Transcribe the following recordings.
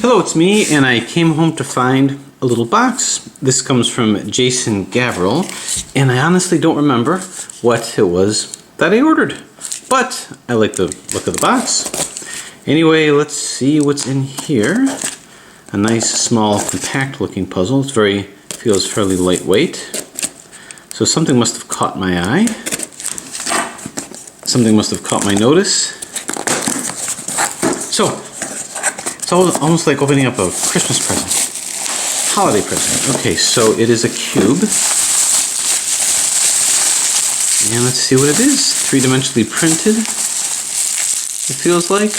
Hello, it's me, and I came home to find a little box. This comes from Jason Gavril, and I honestly don't remember what it was that I ordered, but I like the look of the box. Anyway, let's see what's in here. A nice, small, compact looking puzzle. It feels fairly lightweight. So something must have caught my eye. Something must have caught my notice. So, it's almost like opening up a Christmas present. Holiday present. Okay, so it is a cube. And let's see what it is. Three-dimensionally printed, it feels like.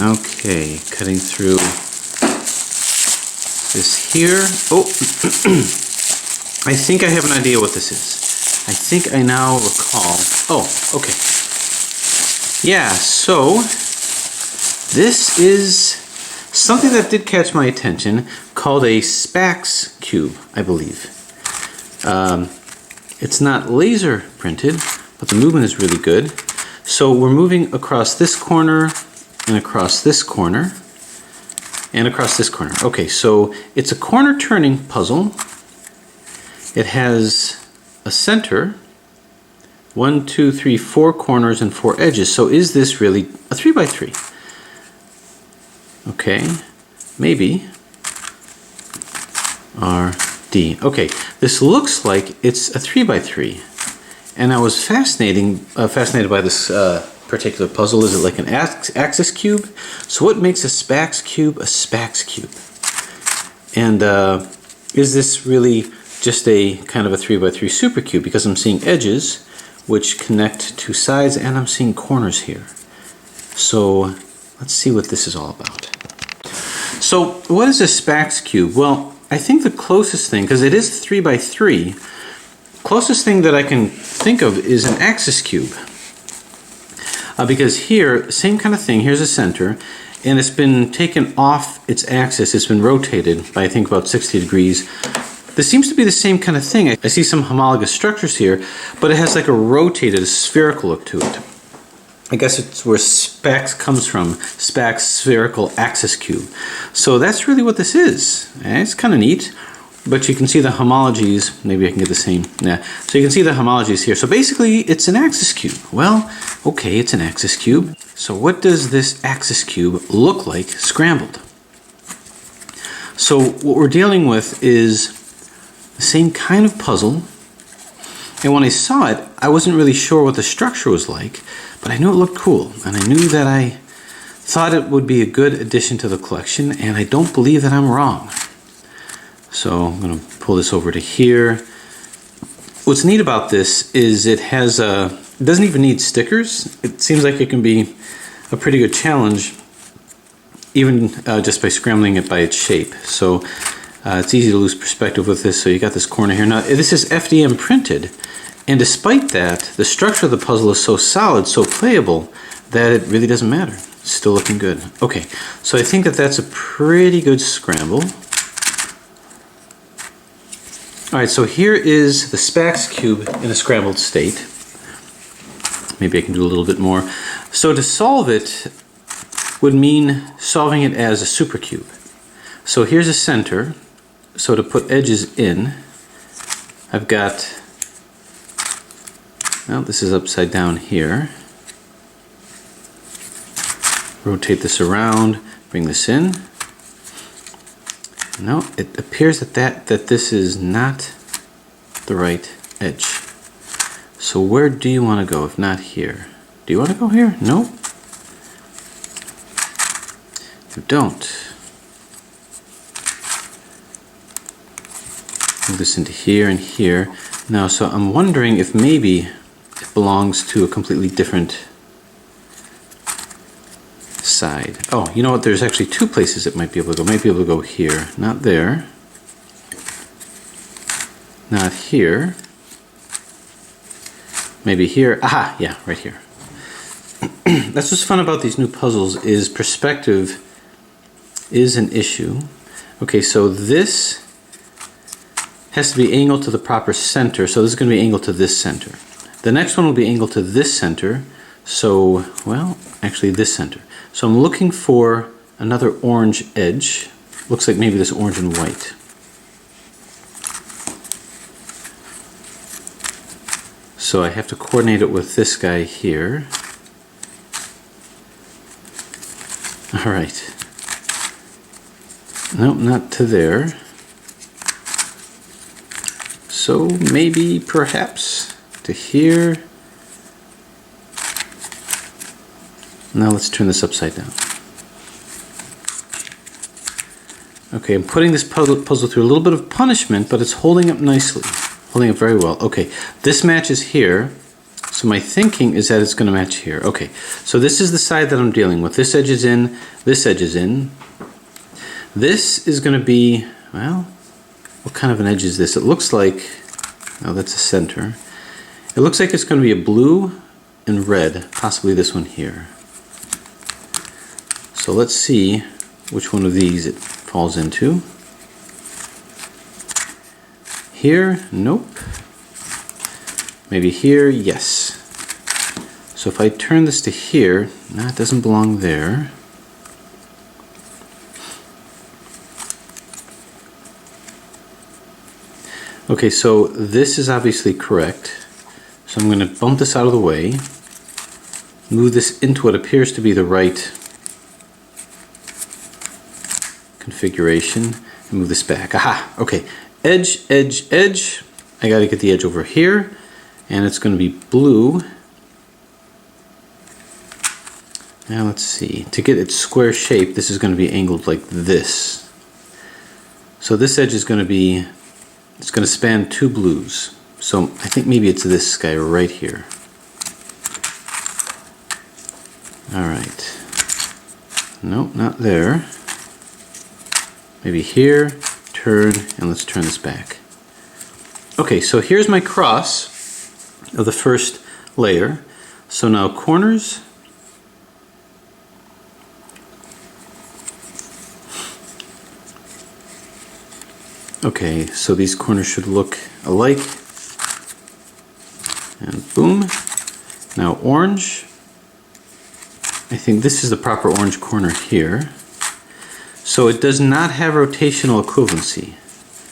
Okay, cutting through this here. Oh, I think I have an idea what this is. I think I now recall. Oh, okay. Yeah, so this is something that did catch my attention called a Spax cube, I believe. It's not laser printed, but the movement is really good. So we're moving across this corner and across this corner and across this corner. Okay, so it's a corner turning puzzle. It has a center, 1, 2, 3, 4 corners and 4 edges. So is this really a 3x3? Okay, maybe. R, D. Okay, this looks like it's a 3x3. And I was fascinated by this particular puzzle. Is it like an axis cube? So what makes a Spax cube a Spax cube? And is this really just a kind of a 3x3 supercube? Because I'm seeing edges which connect to sides, and I'm seeing corners here. So let's see what this is all about. So what is a Spax cube? Well, I think the closest thing, because it is 3x3, closest thing that I can think of is an axis cube. Because here, same kind of thing, here's a center, and it's been taken off its axis, it's been rotated by I think about 60 degrees. This seems to be the same kind of thing. I see some homologous structures here, but it has like a rotated, a spherical look to it. I guess it's where Spax comes from, Spax spherical axis cube. So that's really what this is. It's kind of neat, but you can see the homologies. Maybe I can get the same. Yeah. So you can see the homologies here. So basically, it's an axis cube. Well, okay, it's an axis cube. So what does this axis cube look like scrambled? So what we're dealing with is the same kind of puzzle, and when I saw it, I wasn't really sure what the structure was like, but I knew it looked cool, and I knew that I thought it would be a good addition to the collection, and I don't believe that I'm wrong. So I'm going to pull this over to here. What's neat about this is it doesn't even need stickers. It seems like it can be a pretty good challenge, even just by scrambling it by its shape. So it's easy to lose perspective with this. So you got this corner here. Now this is FDM printed, and despite that, the structure of the puzzle is so solid, so playable, that it really doesn't matter. It's still looking good. Okay, so I think that that's a pretty good scramble. Alright, so here is the Spax cube in a scrambled state. Maybe I can do a little bit more. So to solve it would mean solving it as a supercube. So here's a center. So to put edges in, I've got, well, this is upside down here. Rotate this around, bring this in. No, it appears that this is not the right edge. So where do you want to go if not here? Do you want to go here? No. You don't. Move this into here and here. Now, so I'm wondering if maybe it belongs to a completely different side. Oh, you know what? There's actually two places it might be able to go. Might be able to go here, not there, not here, maybe here. Aha, yeah, right here. That's what's fun about these new puzzles, is perspective is an issue. Okay, so this has to be angled to the proper center, so this is going to be angled to this center. The next one will be angled to this center, So, well, actually this center. So I'm looking for another orange edge. Looks like maybe this orange and white. So I have to coordinate it with this guy here. All right. Nope, not to there. So maybe, perhaps, to here. Now let's turn this upside down. Okay, I'm putting this puzzle through a little bit of punishment, but it's holding up nicely. Holding up very well. Okay, this matches here. So my thinking is that it's going to match here. Okay, so this is the side that I'm dealing with. This edge is in, this edge is in. This is going to be, well, what kind of an edge is this? It looks like, oh, that's a center. It looks like it's going to be a blue and red, possibly this one here. So let's see which one of these it falls into. Here, nope. Maybe here, yes. So if I turn this to here, no, it doesn't belong there. Okay, so this is obviously correct. So I'm going to bump this out of the way, move this into what appears to be the right configuration, and move this back. Aha! Okay, edge, edge, edge. I got to get the edge over here, and it's going to be blue. Now let's see. To get its square shape, this is going to be angled like this. So this edge is going to be, it's going to span two blues. So I think maybe it's this guy right here. All right. Nope, not there. Maybe here, turn, and let's turn this back. Okay, so here's my cross of the first layer. So now corners. Okay, so these corners should look alike. And boom. Now orange. I think this is the proper orange corner here. So it does not have rotational equivalency.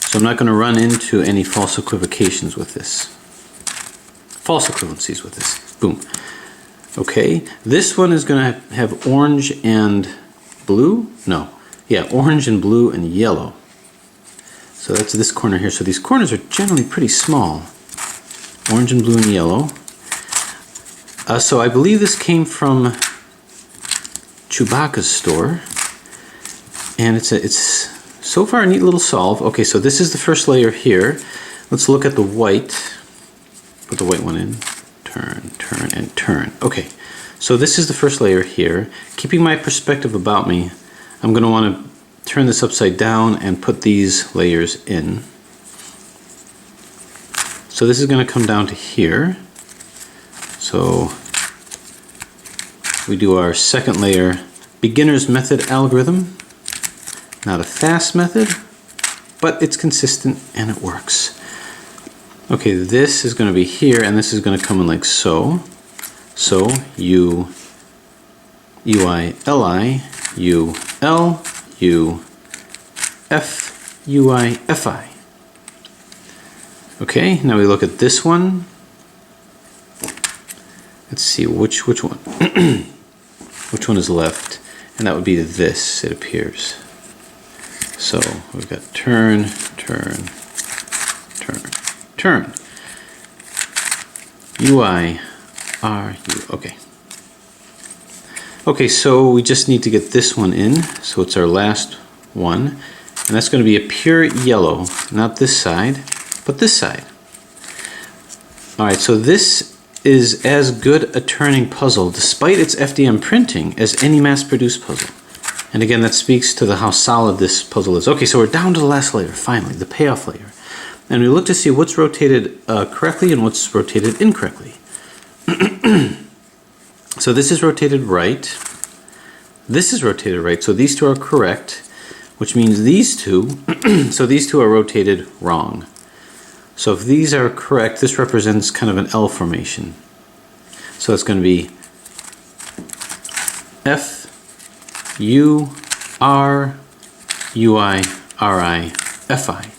So I'm not going to run into any false equivocations with this. False equivalencies with this. Boom. Okay, this one is going to have orange and blue. No, yeah, orange and blue and yellow. So that's this corner here. So these corners are generally pretty small. Orange and blue and yellow. So I believe this came from Chewbacca's store. And it's so far a neat little solve. Okay, so this is the first layer here. Let's look at the white. Put the white one in. Turn, turn, and turn. Okay, so this is the first layer here. Keeping my perspective about me, I'm going to want to turn this upside down and put these layers in. So this is going to come down to here. So we do our second layer, beginner's method algorithm. Not a fast method, but it's consistent and it works. Okay, this is going to be here, and this is going to come in like so. So U, UI, LI, U, L, U, F, UI, FI. Okay, now we look at this one. Let's see which one. Which one is left, and that would be this. It appears. So we've got turn, turn, turn, turn. UI, R, U. Okay. Okay, so we just need to get this one in. So it's our last one. And that's going to be a pure yellow. Not this side, but this side. Alright, so this is as good a turning puzzle, despite its FDM printing, as any mass-produced puzzle. And again, that speaks to how solid this puzzle is. Okay, so we're down to the last layer, finally, the payoff layer. And we look to see what's rotated correctly and what's rotated incorrectly. So this is rotated right. This is rotated right, so these two are correct, which means these two, so these two are rotated wrong. So if these are correct, this represents kind of an L formation. So it's going to be F, U, R, U, I, R, I, F, I.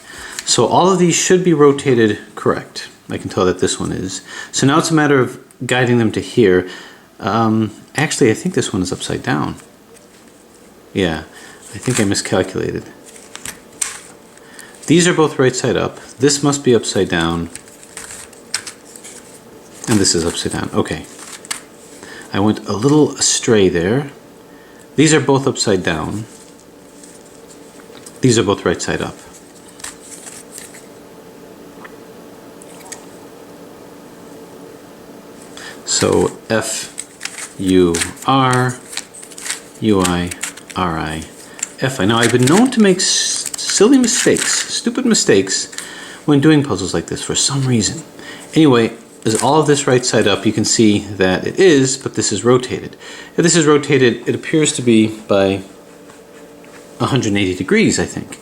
So all of these should be rotated correct. I can tell that this one is. So now it's a matter of guiding them to here. Actually, I think this one is upside down. Yeah, I think I miscalculated. These are both right side up. This must be upside down. And this is upside down. Okay. I went a little astray there. These are both upside down. These are both right side up. So F, U, R, U, I, R, I, F, I. Now I've been known to make silly mistakes, stupid mistakes, when doing puzzles like this for some reason. Anyway, is all of this right side up? You can see that it is, but this is rotated. If this is rotated, it appears to be by 180 degrees, I think.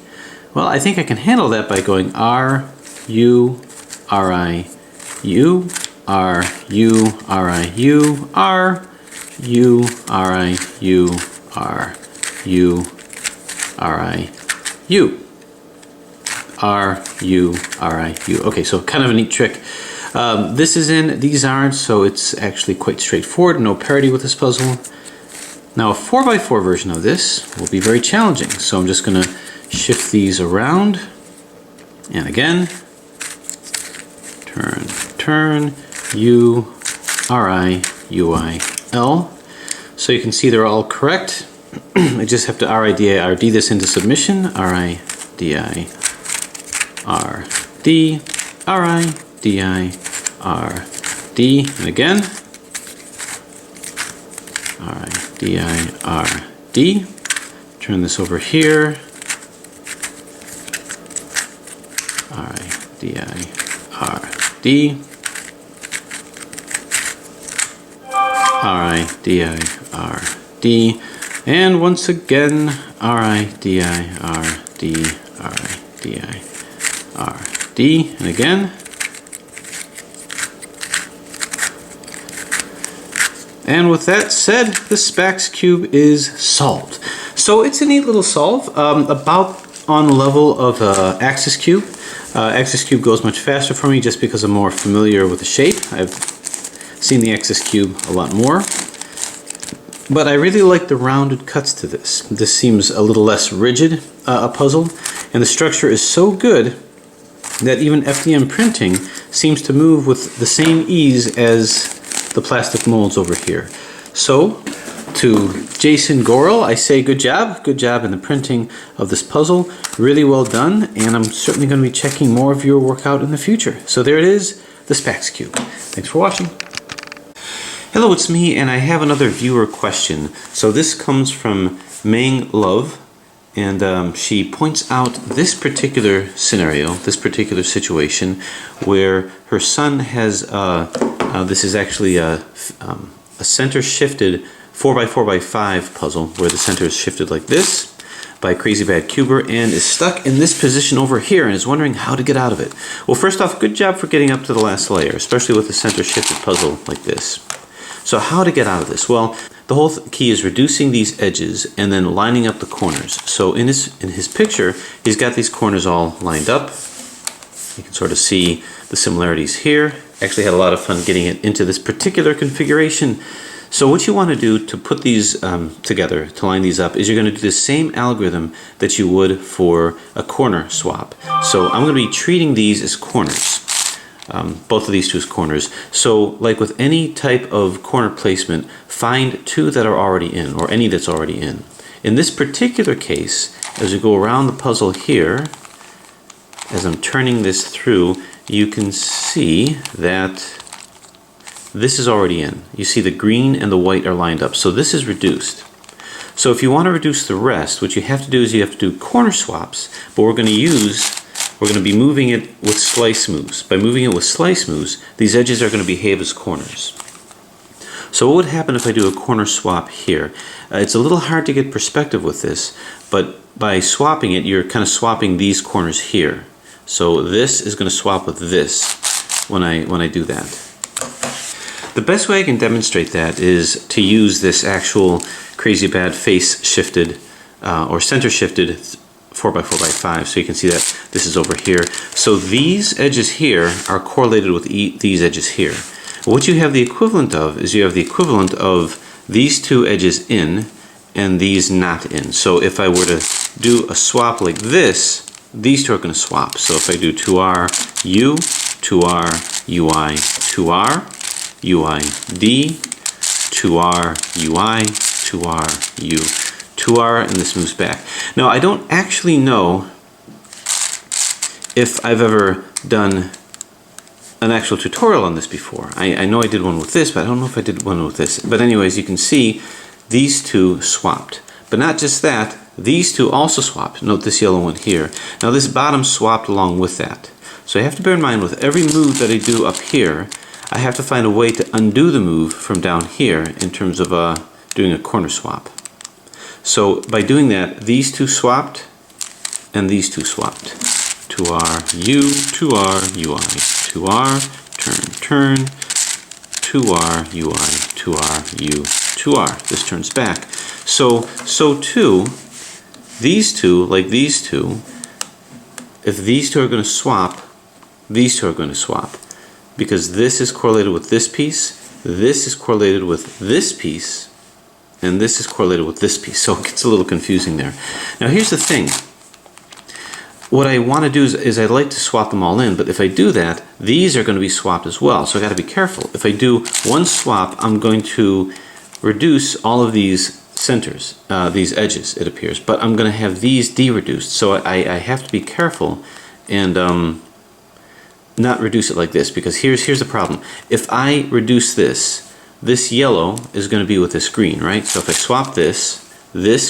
Well, I think I can handle that by going R, U, R, I, U, R, U, R, I, U, R, U, R, I, U, R, U, R, I, U. R, U, R, I, U. Okay, so kind of a neat trick. This is in, these aren't, so it's actually quite straightforward, no parity with this puzzle. Now a 4x4 version of this will be very challenging, so I'm just going to shift these around, and again, turn, turn, U, R, I, U, I, L. So you can see they're all correct. I just have to R, I, D, I, R, D this into submission. R, I, D, I, R, D, R, I, D, I, R, D, and again, R, I, D, I, R, D. Turn this over here. R, I, D, I, R, D. R, I, D, I, R, D. And once again, R, I, D, I, R, D, R, I, D, I, R, D. And again. And with that said, the Spax cube is solved. So it's a neat little solve, about on the level of Axis cube. Axis cube goes much faster for me just because I'm more familiar with the shape. I've seen the Axis cube a lot more. But I really like the rounded cuts to this. This seems a little less rigid a puzzle, and the structure is so good that even FDM printing seems to move with the same ease as the plastic molds over here. So, to Jason Gorel, I say good job in the printing of this puzzle. Really well done, and I'm certainly going to be checking more of your work out in the future. So there it is, the Spax cube. Thanks for watching. Hello, it's me, and I have another viewer question. So this comes from Meng Love, and she points out this particular scenario, this particular situation, where her son has, this is actually a center shifted 4x4x5 puzzle, where the center is shifted like this by Crazy Bad Cuber, and is stuck in this position over here and is wondering how to get out of it. Well, first off, good job for getting up to the last layer, especially with a center shifted puzzle like this. So how to get out of this? Well, the whole key is reducing these edges and then lining up the corners. So in his picture, he's got these corners all lined up. You can sort of see the similarities here. Actually had a lot of fun getting it into this particular configuration. So what you want to do to put these together, to line these up, is you're going to do the same algorithm that you would for a corner swap. So I'm going to be treating these as corners. Both of these two as corners. So like with any type of corner placement, find two that are already in, or any that's already in. In this particular case, as you go around the puzzle here, as I'm turning this through, you can see that this is already in. You see the green and the white are lined up. So this is reduced. So if you want to reduce the rest, what you have to do is you have to do corner swaps, but we're going to be moving it with slice moves. By moving it with slice moves, these edges are going to behave as corners. So what would happen if I do a corner swap here? It's a little hard to get perspective with this, but by swapping it, you're kind of swapping these corners here. So this is going to swap with this when I do that. The best way I can demonstrate that is to use this actual crazy bad face shifted or center shifted 4x4x5. So you can see that this is over here. So these edges here are correlated with these edges here. What you have the equivalent of is you have the equivalent of these two edges in and these not in. So if I were to do a swap like this, these two are going to swap. So if I do 2R, U, 2R, UI, 2R, UI, D, 2R, UI, 2R, U, 2R, and this moves back. Now I don't actually know if I've ever done an actual tutorial on this before. I know I did one with this, but I don't know if I did one with this. But anyways, you can see these two swapped. But not just that, these two also swapped. Note this yellow one here. Now this bottom swapped along with that. So you have to bear in mind with every move that I do up here, I have to find a way to undo the move from down here in terms of doing a corner swap. So by doing that, these two swapped and these two swapped. 2R, U, 2R, UI, 2R, turn, 2R, UI, 2R, U, 2R. This turns back. So too, these two, like these two, if these two are going to swap, these two are going to swap. Because this is correlated with this piece, this is correlated with this piece, and this is correlated with this piece. So it gets a little confusing there. Now here's the thing. What I want to do is I'd like to swap them all in, but if I do that, these are going to be swapped as well. So I got to be careful. If I do one swap, I'm going to reduce all of these centers, these edges, it appears, but I'm going to have these de-reduced. So I have to be careful and not reduce it like this, because here's the problem. If I reduce this yellow is going to be with this green, right? So if I swap this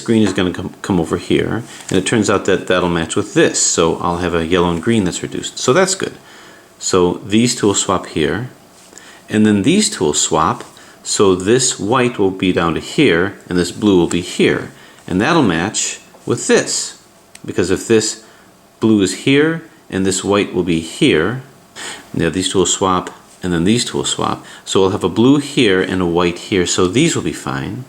green is going to come over here, and it turns out that that'll match with this. So I'll have a yellow and green that's reduced. So that's good. So these two will swap here, and then these two will swap. So this white will be down to here, and this blue will be here. And that'll match with this, because if this blue is here, and this white will be here, now these two will swap, and then these two will swap. So we'll have a blue here and a white here, so these will be fine.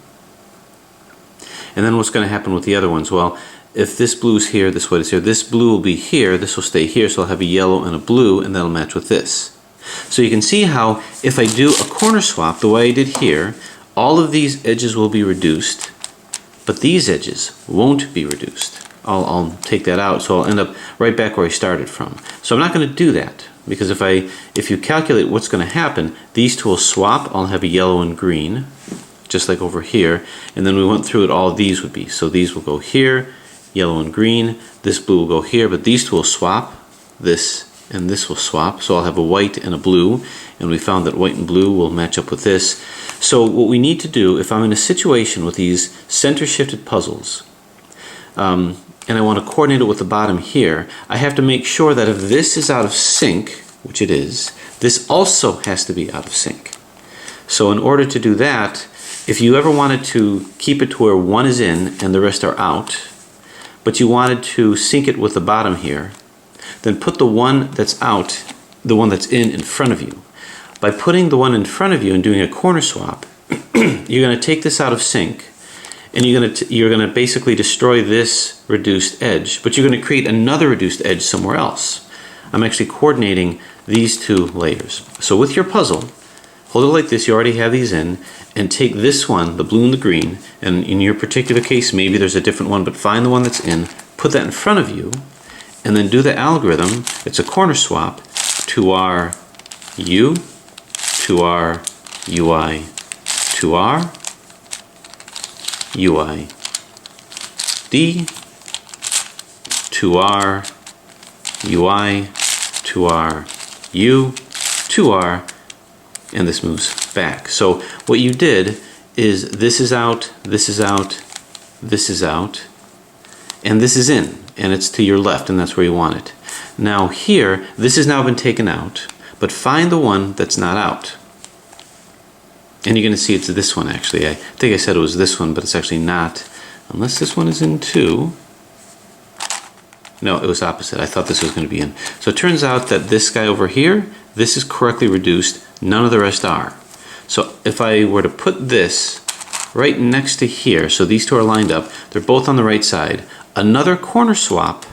And then what's going to happen with the other ones? Well, if this blue is here, this white is here, this blue will be here, this will stay here, so I'll have a yellow and a blue, and that'll match with this. So you can see how if I do a corner swap the way I did here, all of these edges will be reduced, but these edges won't be reduced. I'll take that out, so I'll end up right back where I started from. So I'm not going to do that, because if you calculate what's going to happen, these two will swap. I'll have a yellow and green, just like over here, and then we went through it, all these would be. So these will go here, yellow and green, this blue will go here, but these two will swap, this and this will swap, so I'll have a white and a blue, and we found that white and blue will match up with this. So what we need to do, if I'm in a situation with these center shifted puzzles, and I want to coordinate it with the bottom here, I have to make sure that if this is out of sync, which it is, this also has to be out of sync. So in order to do that, if you ever wanted to keep it to where one is in and the rest are out, but you wanted to sync it with the bottom here, then put the one that's out, the one that's in front of you. By putting the one in front of you and doing a corner swap, you're going to take this out of sync, and you're going to basically destroy this reduced edge, but you're going to create another reduced edge somewhere else. I'm actually coordinating these two layers. So with your puzzle, hold it like this, you already have these in, and take this one, the blue and the green, and in your particular case, maybe there's a different one, but find the one that's in, put that in front of you, and then do the algorithm. It's a corner swap, 2R, U, 2R, UI, 2R, UI, D, 2R, UI, 2R, U, 2R, and this moves back. So what you did is this is out, this is out, this is out, and this is in, and it's to your left, and that's where you want it. Now here, this has now been taken out, but find the one that's not out. And you're going to see it's this one actually. I think I said it was this one, but it's actually not, unless this one is in too. No, it was opposite. I thought this was going to be in. So it turns out that this guy over here, this is correctly reduced. None of the rest are. So if I were to put this right next to here, so these two are lined up, they're both on the right side, another corner swap,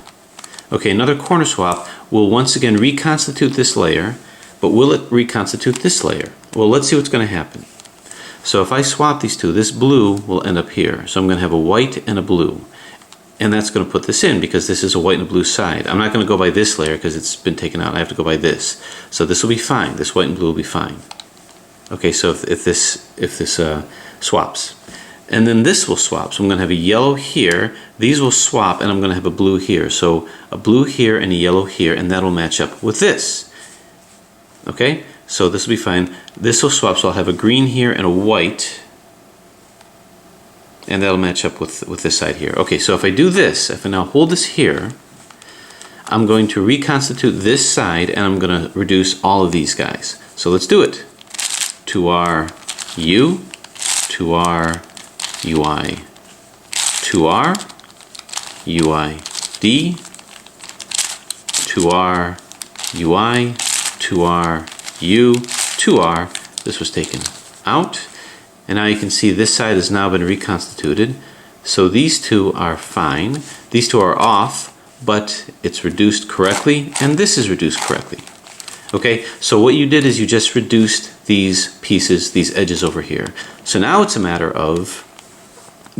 okay, another corner swap will once again reconstitute this layer, but will it reconstitute this layer? Well, let's see what's going to happen. So if I swap these two, this blue will end up here. So I'm going to have a white and a blue. And that's going to put this in because this is a white and a blue side. I'm not going to go by this layer because it's been taken out. I have to go by this. So this will be fine. This white and blue will be fine. Okay, so if this swaps. And then this will swap. So I'm going to have a yellow here. These will swap and I'm going to have a blue here. So a blue here and a yellow here, and that'll match up with this. Okay, so this will be fine. This will swap, so I'll have a green here and a white. And that'll match up with this side here. Okay, so if I do this, if I now hold this here, I'm going to reconstitute this side and I'm going to reduce all of these guys. So let's do it. 2R U, 2R UI, 2R UI D, 2R UI, 2R U, 2R. This was taken out. And now you can see this side has now been reconstituted. So these two are fine. These two are off, but it's reduced correctly, and this is reduced correctly. Okay, so what you did is you just reduced these pieces, these edges over here. So now it's a matter of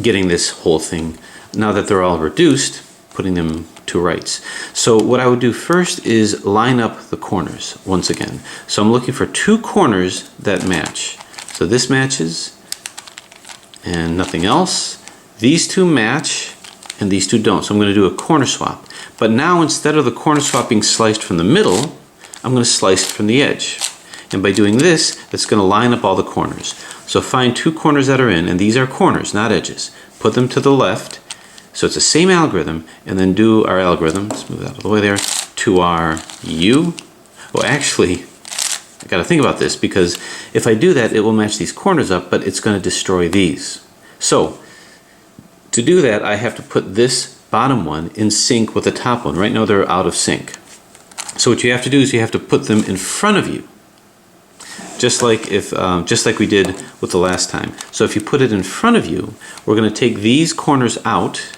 getting this whole thing, now that they're all reduced, putting them to rights. So what I would do first is line up the corners once again. So I'm looking for two corners that match. So this matches and nothing else. These two match and these two don't. So I'm going to do a corner swap. But now instead of the corner swap being sliced from the middle, I'm going to slice from the edge. And by doing this, it's going to line up all the corners. So find two corners that are in, and these are corners, not edges. Put them to the left. So it's the same algorithm, and then do our algorithm. Let's move that out of the way there. 2RU. Well, actually, I got to think about this because if I do that, it will match these corners up, but it's going to destroy these. So to do that, I have to put this bottom one in sync with the top one. Right now, they're out of sync. So what you have to do is you have to put them in front of you, just like we did with the last time. So if you put it in front of you, we're going to take these corners out,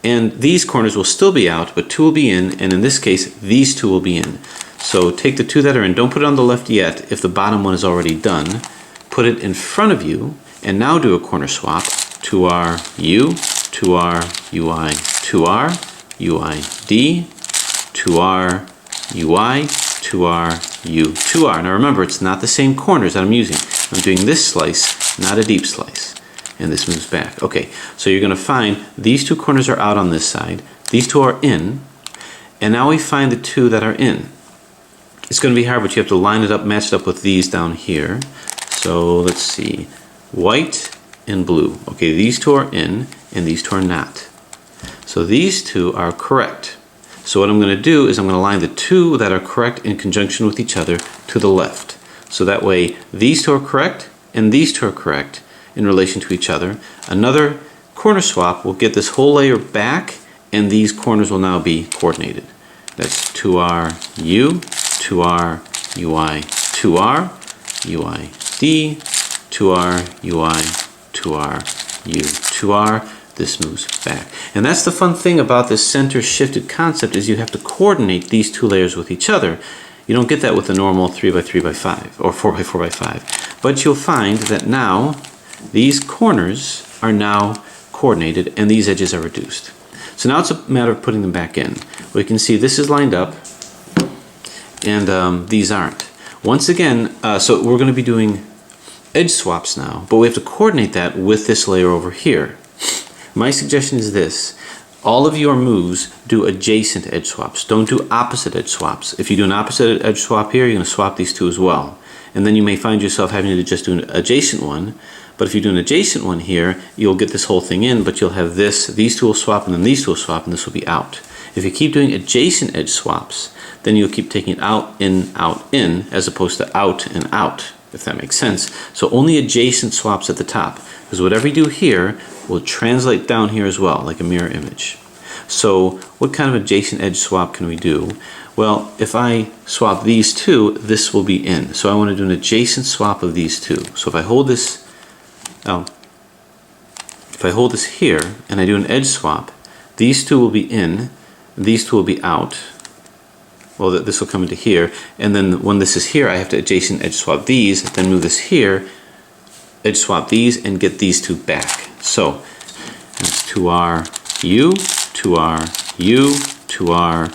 and these corners will still be out, but two will be in, and in this case, these two will be in. So take the two that are in, don't put it on the left yet if the bottom one is already done. Put it in front of you, and now do a corner swap. 2R U, 2R UI, 2R UI D, 2R UI, 2R U, 2R. Now remember, it's not the same corners that I'm using. I'm doing this slice, not a deep slice. And this moves back. Okay, so you're going to find these two corners are out on this side. These two are in. And now we find the two that are in. It's going to be hard, but you have to line it up, match it up with these down here. So let's see. White and blue. Okay, these two are in, and these two are not. So these two are correct. So what I'm going to do is I'm going to line the two that are correct in conjunction with each other to the left. So that way these two are correct and these two are correct in relation to each other. Another corner swap will get this whole layer back, and these corners will now be coordinated. That's 2R U, 2R UI, 2R UI D, 2R UI, 2R U, 2R. This moves back. And that's the fun thing about this center shifted concept, is you have to coordinate these two layers with each other. You don't get that with a normal 3x3x5 or 4x4x5. But you'll find that now these corners are now coordinated and these edges are reduced. So now it's a matter of putting them back in. We can see this is lined up and these aren't. Once again, so we're going to be doing edge swaps now, but we have to coordinate that with this layer over here. My suggestion is this: all of your moves do adjacent edge swaps. Don't do opposite edge swaps. If you do an opposite edge swap here, you're going to swap these two as well. And then you may find yourself having to just do an adjacent one. But if you do an adjacent one here, you'll get this whole thing in, but you'll have this, these two will swap, and then these two will swap, and this will be out. If you keep doing adjacent edge swaps, then you'll keep taking it out, in, as opposed to out and out, if that makes sense. So only adjacent swaps at the top, because whatever you do here will translate down here as well, like a mirror image. So what kind of adjacent edge swap can we do? Well, if I swap these two, this will be in. So I want to do an adjacent swap of these two. So if I hold this, here and I do an edge swap, these two will be in, these two will be out. Well, this will come into here, and then when this is here, I have to adjacent edge swap these, then move this here, edge swap these, and get these two back. So that's 2R, U, 2R, U, 2R,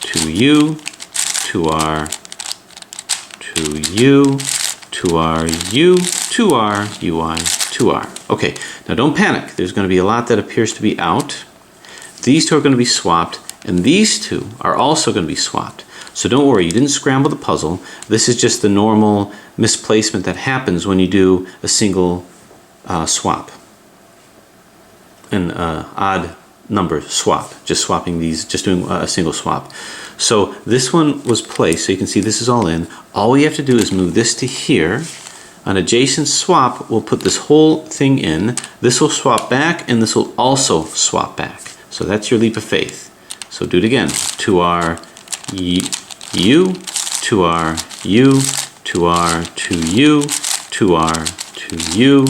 2U, 2R, 2U, 2R, U, 2R, UI, 2R. Okay, now don't panic. There's going to be a lot that appears to be out. These two are going to be swapped, and these two are also going to be swapped. So don't worry, you didn't scramble the puzzle. This is just the normal misplacement that happens when you do a single swap. An odd number swap, just swapping these, just doing a single swap. So this one was placed, so you can see this is all in. All we have to do is move this to here. An adjacent swap will put this whole thing in. This will swap back, and this will also swap back. So that's your leap of faith. So do it again. 2R, U, 2R, U, 2R, 2U, 2R, 2U,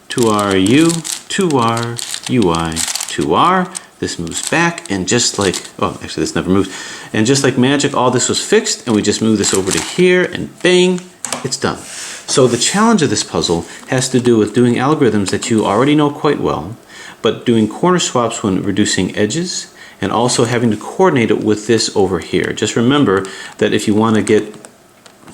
2R, U, 2R, UI, 2R. This moves back, and just like, oh, actually this never moved. And just like magic, all this was fixed, and we just move this over to here, and bang, it's done. So the challenge of this puzzle has to do with doing algorithms that you already know quite well, but doing corner swaps when reducing edges, and also having to coordinate it with this over here. Just remember that if you want to get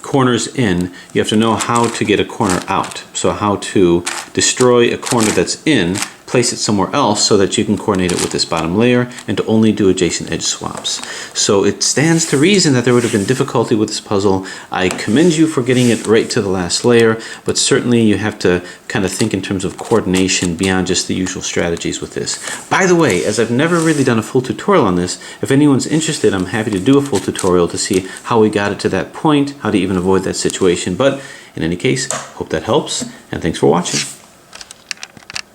corners in, you have to know how to get a corner out. So how to destroy a corner that's in, place it somewhere else so that you can coordinate it with this bottom layer, and to only do adjacent edge swaps. So it stands to reason that there would have been difficulty with this puzzle. I commend you for getting it right to the last layer, but certainly you have to kind of think in terms of coordination beyond just the usual strategies with this. By the way, as I've never really done a full tutorial on this, if anyone's interested, I'm happy to do a full tutorial to see how we got it to that point, how to even avoid that situation. But in any case, hope that helps, and thanks for watching.